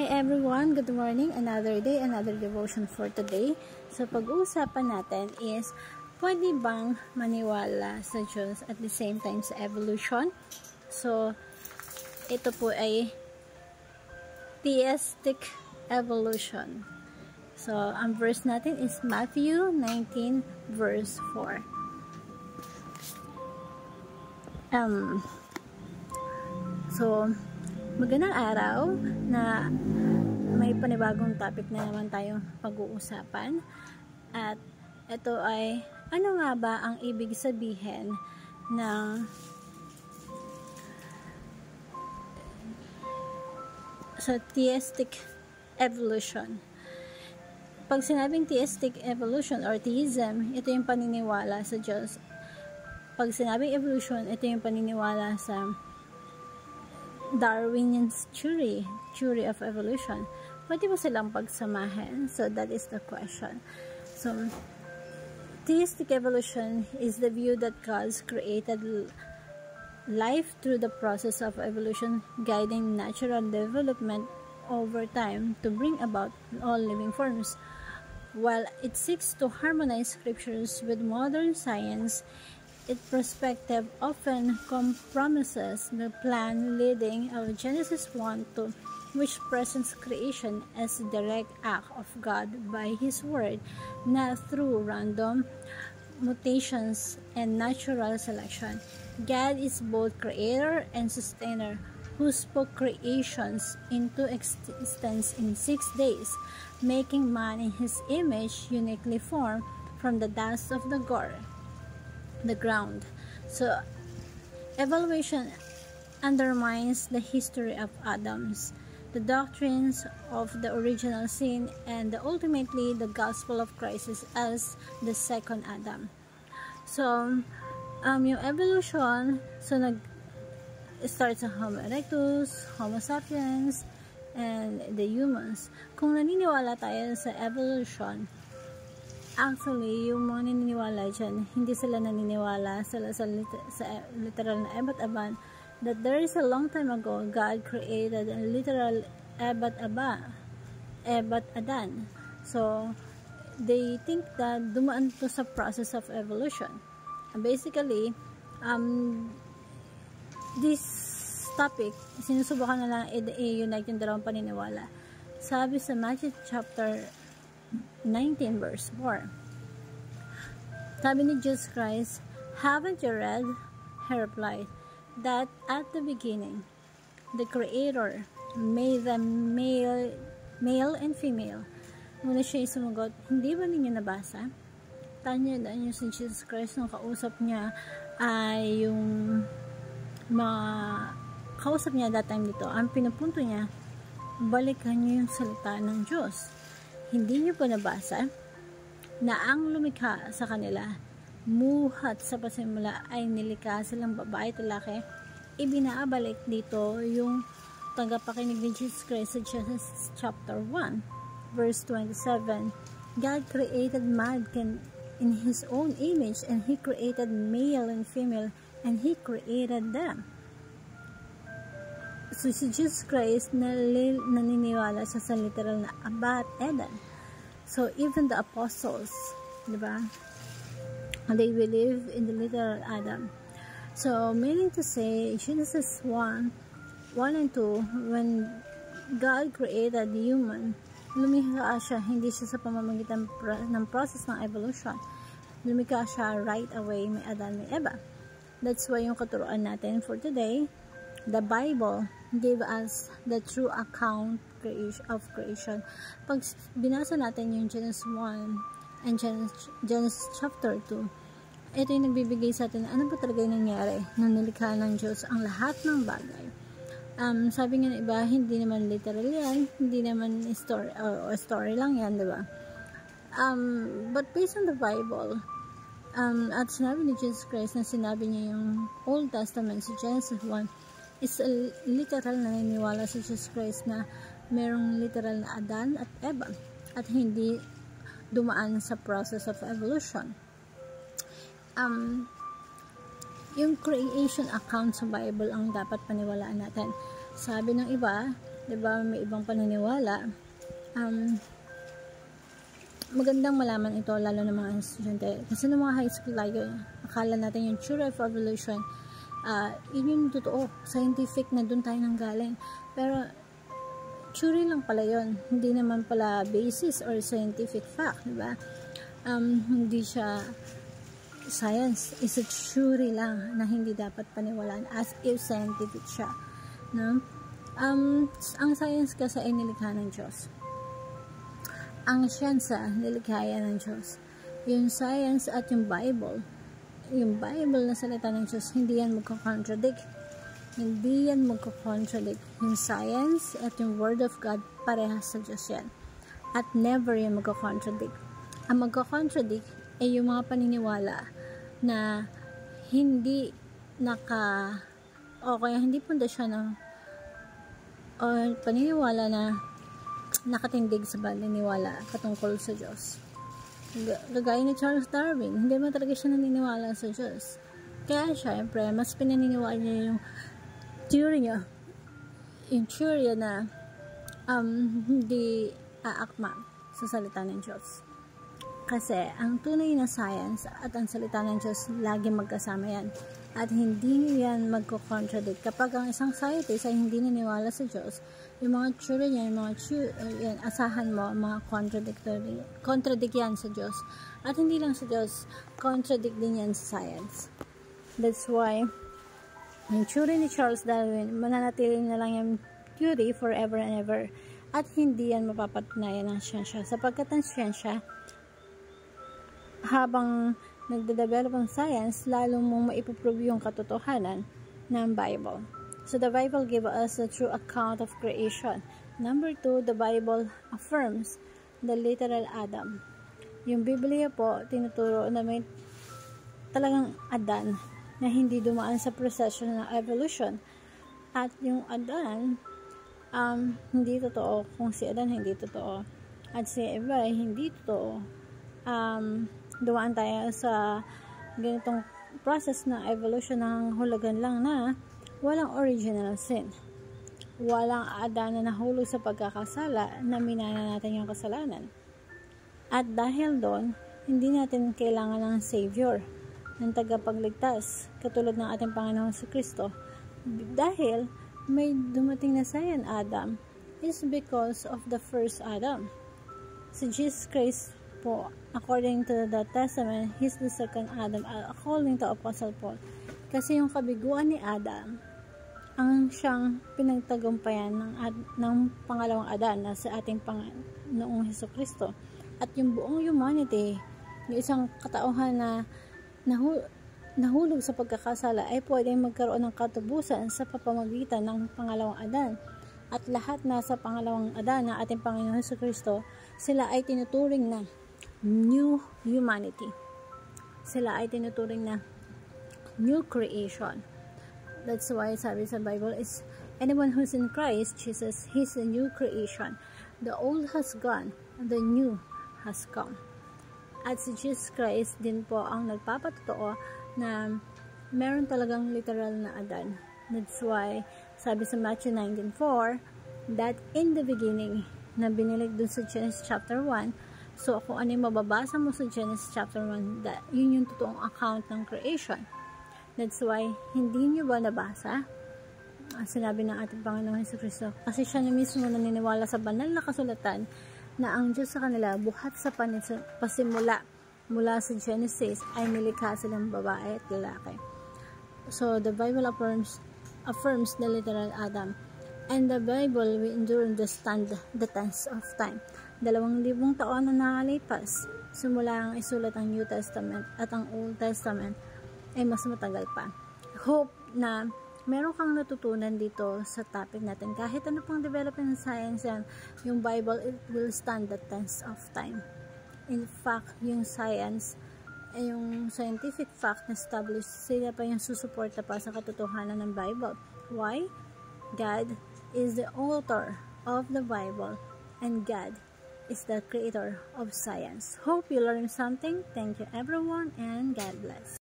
everyone, good morning. Another day, another devotion for today. So pag-uusapan natin is, pwede bang maniwala sa Diyos at the same time sa evolution? So ito po ay theistic evolution. So ang verse natin is Matthew 19 verse 4. So magandang araw na may panibagong topic na naman tayong pag-uusapan. At ito ay, ano nga ba ang ibig sabihin ng sa theistic evolution? Pag sinabing theistic evolution or theism, ito yung paniniwala sa Diyos. Pag sinabing evolution, ito yung paniniwala sa Darwinian's theory of evolution. Pwede ba silang pagsamahin? So that is the question. So theistic evolution is the view that God created life through the process of evolution, guiding natural development over time to bring about all living forms. While it seeks to harmonize scriptures with modern science, its perspective often compromises the plan leading of Genesis 1 to which presents creation as a direct act of God by His Word, not through random mutations and natural selection. God is both creator and sustainer, who spoke creations into existence in 6 days, making man in His image, uniquely formed from the dust of the ground. So evolution undermines the history of Adam's, the doctrines of the original sin, and ultimately the gospel of Christ as the second Adam. So yung evolution, so start sa Homo erectus, Homo sapiens, and the humans. Kung naniniwala tayo sa evolution, actually, yung mga naniniwala dyan, hindi sila naniniwala sa literal na Ebat Aban, that there is a long time ago, God created a literal Ebat Adan. So, they think that dumaan to sa process of evolution. And basically, this topic, sinusubukan na lang i-unite yung dalawang paniniwala. Sabi sa Matthew chapter 19 verse 4. Sabi ni Jesus Christ, "Haven't you read?" He replied, "that at the beginning, the Creator made them male and female." Muna siya sumagot, "Hindi ba ninyo nabasa?" Tanyaan niyo si Jesus Christ nung kausap niya ay yung kausap niya that time dito. Ang pinupunto niya, balikan niyo yung salita ng Diyos. Hindi niyo pa nabasa na ang lumikha sa kanila, muhat sa pasimula ay nilikha silang babae at lalaki. Ibinaabalik dito yung tagapakinig ni Jesus Christ sa Genesis chapter 1 verse 27. God created man in His own image, and He created male and female, and He created them. So si Jesus Christ naniniwala sa literal na Abat Eden. So even the apostles, diba? They believe in the literal Adam. So meaning to say, Genesis 1 and 2, when God created the human, lumikha siya, hindi siya sa pamamagitan ng process ng evolution. Lumikha siya right away, may Adan, may Eva. That's why yung katuruan natin for today, the Bible gave us the true account of creation. Pag binasa natin yung Genesis 1 and Genesis chapter 2, ito yung nagbibigay sa atin ano ba talaga yung nangyari nung nilikha ng Diyos ang lahat ng bagay. Sabi nga ng iba, hindi naman literal yan, hindi naman story lang yan, diba? But based on the Bible, at sinabi ni Jesus Christ na sinabi niya yung Old Testament sa Genesis 1, is a literal na naniniwala si Jesus Christ na merong literal na Adan at Eva at hindi dumaan sa process of evolution. Yung creation account sa Bible ang dapat paniwalaan natin. Sabi ng iba, diba, may ibang paniniwala. Magandang malaman ito, lalo ng mga estudyante. Kasi ng mga high school lagi, akala natin yung theory of evolution, yun yung totoo, scientific na dun tayo nanggaling. Pero, theory lang pala yun. Hindi naman pala basis or scientific fact, diba? Hindi siya science, is a theory lang na hindi dapat paniwalaan as if scientific siya, no? Ang science kasi ay nilikha ng Diyos. Ang siyansa, nilikha ng Diyos. Yung science at yung Bible na salita ng Diyos, hindi yan magko-contradict. Hindi yan magko-contradict. Yung science at yung Word of God, parehas sa Diyos yan. At never yan magko-contradict. Ang magko-contradict ay yung mga paniniwala na hindi o kaya hindi pundasyon ng paniniwala na nakatindig sa paniniwala patungkol sa Diyos. Kagaya ni Charles Darwin, hindi man talaga siya naniniwala sa Diyos. Kaya syempre, mas pinaniniwala niya yung theory niya. Yung theory na hindi aakma sa salita ng Diyos. Kasi ang tunay na science at ang salita ng Diyos lagi magkasama yan. At hindi yan magko-contradict. Kapag ang isang scientist ay hindi naniwala sa Diyos, yung mga theory niya, yan, asahan mo, mga contradict yan sa Diyos. At hindi lang sa Diyos, contradict din yan sa science. That's why, yung theory ni Charles Darwin, mananatili na lang yung theory forever and ever. At hindi yan mapapatunayan ng siyensya. Sapagkat ang siyensya, habang nagde-develop ang science, lalo mong maipuprove yung katotohanan ng Bible. So, the Bible gives us a true account of creation. Number 2, the Bible affirms the literal Adam. Yung Biblia po, tinuturo na may talagang Adan na hindi dumaan sa proseso ng evolution. At yung Adan, hindi totoo. Kung si Adan, hindi totoo. At si Eva, hindi totoo. Dumaan tayo sa ganitong process ng evolution ng hulugan lang na walang original sin. Walang Adan na nahulog sa pagkakasala na minana natin yung kasalanan. At dahil doon, hindi natin kailangan ng Savior, ng tagapagligtas, katulad ng ating Panginoon sa Kristo. Dahil may dumating na second Adam is because of the first Adam. Si Jesus Christ po, according to the Testament, he's the second Adam, according to Apostle Paul. Kasi yung kabiguan ni Adam, ang siyang pinagtagumpayan ng pangalawang Adan na sa ating Panginoong Hesukristo. At yung buong humanity, yung isang katauhan na nahulog sa pagkakasala ay pwedeng magkaroon ng katubusan sa pamamagitan ng pangalawang Adan. At lahat na sa pangalawang Adan na ating Panginoong Hesukristo, sila ay tinuturing na new humanity. Sila ay tinuturing na new creation. That's why sabi sa Bible is anyone who's in Christ Jesus, he's a new creation. The old has gone, the new has come. At si Jesus Christ din po ang nagpapatotoo na meron talagang literal na Adan. That's why sabi sa Matthew 19:4 that in the beginning na binilig dun sa Genesis chapter 1. So, kung ano yung mababasa mo sa Genesis chapter 1, yun yung totoong account ng creation. That's why, hindi nyo ba nabasa? Sinabi ng ating Panginoong Hesukristo. Kasi siya na mismo naniniwala sa banal na kasulatan na ang Diyos sa kanila, buhat sa pasimula mula sa Genesis, ay nilikha silang babae at lalaki. So, the Bible affirms the literal Adam. And the Bible will endure and stand the test of time. 2,000 taon na nakalipas, simula ang isulat ang New Testament at ang Old Testament ay mas matagal pa. Hope na meron kang natutunan dito sa topic natin. Kahit ano pang development ng science yan, yung Bible, it will stand the test of time. In fact, yung science, yung scientific fact na established, sila pa yung susuporta pa sa katotohanan ng Bible. Why? God is the author of the Bible and God is the creator of science. Hope you learned something. Thank you everyone and God bless.